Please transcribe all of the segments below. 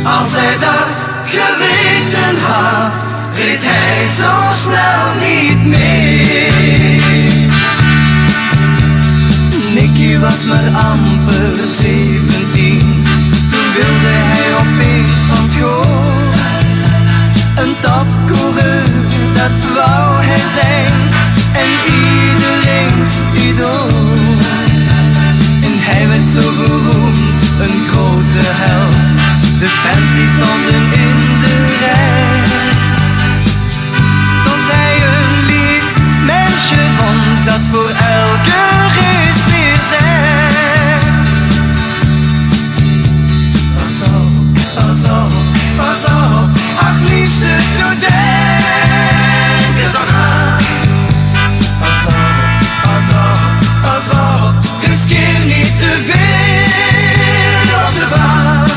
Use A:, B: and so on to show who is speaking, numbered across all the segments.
A: Als hij dat geweten had, reed hij zo snel niet meer. Nicky was maar amper 17, toen wilde hij opeens van school. Een topcoureur, dat wou hij zijn, en iedereen's idool. En hij werd zo beroemd, een grote held. De fans die stonden in de rij, tot hij een lief meisje vond, dat voor elke race weer zei: pas op, pas op, pas op, ach liefste, doe denk er toch aan. Pas op, pas op, pas op, riskeer niet te veel op de baan.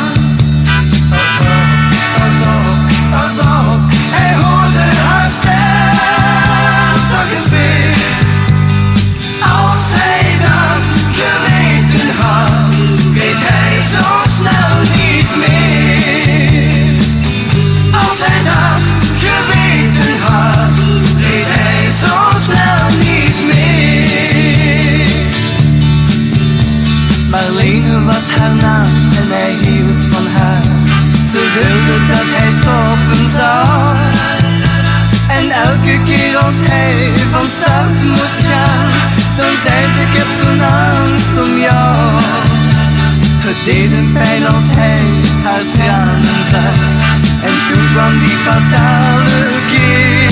A: Pas op, hij hoorde haar stem toch eens weer. Als hij dat geweten had, weet hij zo snel niet meer. Als hij dat geweten had, weet hij zo snel niet meer. Marlene was haar naam en hij hield van haar. Ze wilde dat hij stoppen zou. En elke keer als hij van start moest gaan, dan zei ze: ik heb zo'n angst om jou. Het deed hem pijn als hij haar tranen zag. En toen kwam die fatale keer.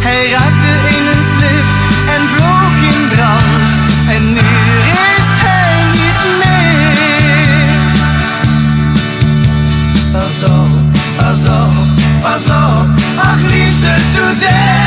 A: Hij raakte in een slip en vloog in brand. En nu is hij niet meer. Pas op, pas op, pas op, ach liefste, doe dit.